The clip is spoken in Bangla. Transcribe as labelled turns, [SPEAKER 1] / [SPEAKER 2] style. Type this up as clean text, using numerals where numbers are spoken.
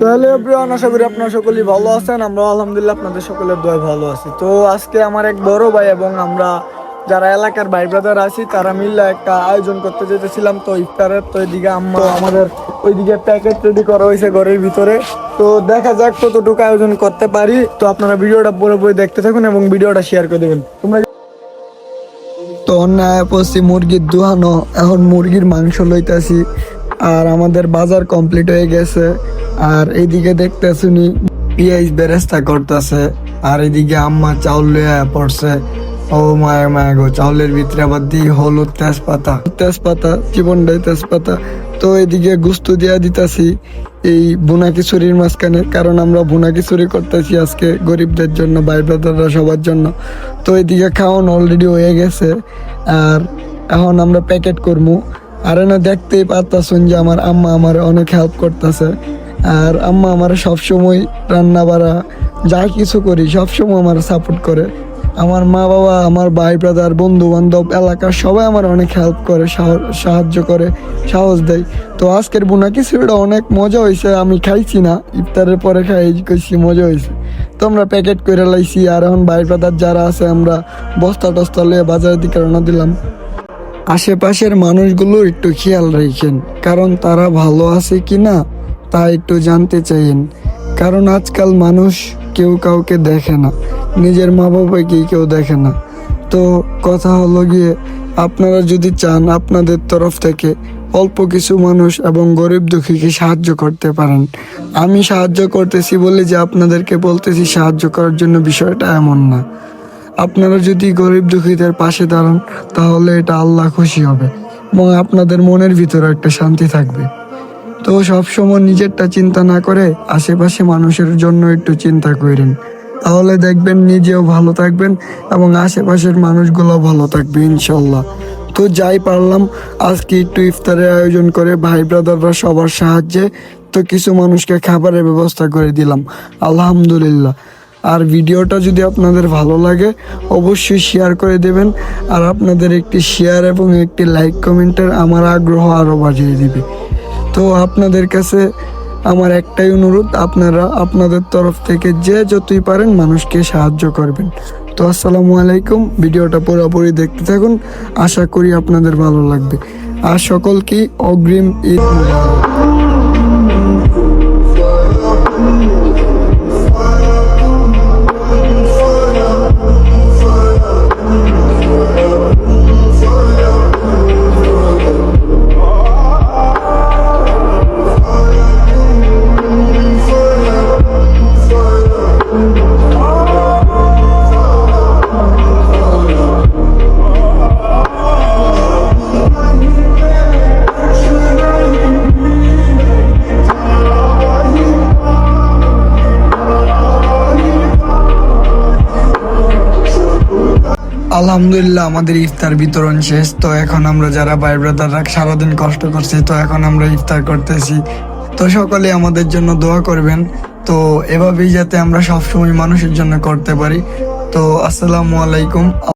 [SPEAKER 1] তাহলে প্রিয় আশা করি আপনারা সকলেই ভালো আছেন। আমরা আলহামদুলিল্লাহ আপনাদের সকলের দোয়ায় ভালো আছি। তো আজকে আমার এক বড় ভাই এবং আমরা যারা এলাকার ভাই ব্রাদার আছি তারা মিলে একটা আয়োজন করতে যেতেছিলাম। তো ইফতারের তো এদিকে আম্মা আমাদের ওইদিকে প্যাকেট রেডি করা হয়েছে ঘরের ভিতরে। তো দেখা যাক কতটুকু আয়োজন করতে পারি। তো আপনারা ভিডিওটা পুরোপুরি দেখতে থাকুন এবং ভিডিওটা শেয়ার করে দেবেন। তোমরা তো অন্যায় পড়ছি মুরগির দুহানো, এখন মুরগির মাংস লইতাছি। আর আমাদের বাজার কমপ্লিট হয়ে গেছে। আর এইদিকে দেখতে শুনি পিঁয়াজ বেরেস্তা করতেছে। আর এইদিকে আম্মা চাউল লইয়া পড়ছে। ও মায়া মায়া গো, চাউলের ভিতরে আবার দিই হলুদ, তেজপাতা জীবনটাই তেজপাতা। তো এদিকে গুস্ত দিয়া দিতাছি এই বুনা খিচুড়ির মাঝখানে, কারণ আমরা বুনা খিচুড়ি করতেছি আজকে গরিবদের জন্য, ভাই ব্রাদাররা সবার জন্য। তো এদিকে খাওয়ান অলরেডি হয়ে গেছে। আর এখন আমরা প্যাকেট করবো। আর না দেখতেই পারতাছুন যে আমার আম্মা আমার অনেক হেল্প করতেছে। আর আম্মা আমার সবসময় রান্না বাড়া যা কিছু করি সবসময় আমার সাপোর্ট করে। আমার মা বাবা, আমার ভাই ব্রাদার, বন্ধু বান্ধব, এলাকার সবাই আমার অনেক হেল্প করে, সাহায্য করে, সাহস দেয়। তো আজকের বুনা খিচুড়িটা অনেক মজা হয়েছে। আমি খাইছি না, ইফতারের পরে খাই কইছি মজা হয়েছে। তো আমরা প্যাকেট করে লাইছি। আর এখন ভাই ব্রাদার যারা আছে আমরা বস্তা টস্তা লিয়ে বাজারের দিকে রওনা দিলাম। আশেপাশের মানুষগুলো একটু খেয়াল রাখেন, কারণ তারা ভালো আছে কি না তা একটু জানতে চাইেন। কারণ আজকাল মানুষ কেউ কাউকে দেখে না, নিজের মা বাবাকেই কেউ দেখে না। তো কথা হলো গিয়ে, আপনারা যদি চান আপনাদের তরফ থেকে অল্প কিছু মানুষ এবং গরিব দুঃখীকে সাহায্য করতে পারেন। আমি সাহায্য করতেছি বলে যে আপনাদেরকে বলতেছি সাহায্য করার জন্য, বিষয়টা এমন না। আপনারা যদি গরিব দুঃখীদের পাশে দাঁড়ান তাহলে এটা আল্লাহ খুশি হবে এবং আপনাদের মনের ভিতরে একটা শান্তি থাকবে। তো সবসময় নিজেরটা চিন্তা না করে আশেপাশে মানুষের জন্য একটু চিন্তা করেন, তাহলে দেখবেন নিজেও ভালো থাকবেন এবং আশেপাশের মানুষগুলো ভালো থাকবে ইনশাল্লাহ। তো যাই পারলাম আজকে একটু ইফতারের আয়োজন করে ভাই ব্রাদাররা সবার সাহায্যে তো কিছু মানুষকে খাবারের ব্যবস্থা করে দিলাম, আলহামদুলিল্লাহ। আর ভিডিওটা যদি আপনাদের ভালো লাগে অবশ্যই শেয়ার করে দেবেন। আর আপনাদের একটি শেয়ার এবং একটি লাইক কমেন্টের আমার আগ্রহ আরও বাড়িয়ে দিবে। তো আপনাদের কাছে আমার একটাই অনুরোধ, আপনারা আপনাদের তরফ থেকে যে যতই পারেন মানুষকে সাহায্য করবেন। তো আসসালামু আলাইকুম, ভিডিওটা পুরোপুরি দেখতে থাকুন, আশা করি আপনাদের ভালো লাগবে। আর সকলকে অগ্রিম ঈদ মুবারক। আলহামদুলিল্লাহ আমাদের ইফতার বিতরণ শেষ। তো এখন আমরা যারা ভাই ব্রাদাররা সারাদিন কষ্ট করছি, তো এখন আমরা ইফতার করতেছি। তো সকলে আমাদের জন্য দোয়া করবেন। তো এভাবেই যাতে আমরা সবসময় মানুষের জন্য করতে পারি। তো আসসালামু আলাইকুম।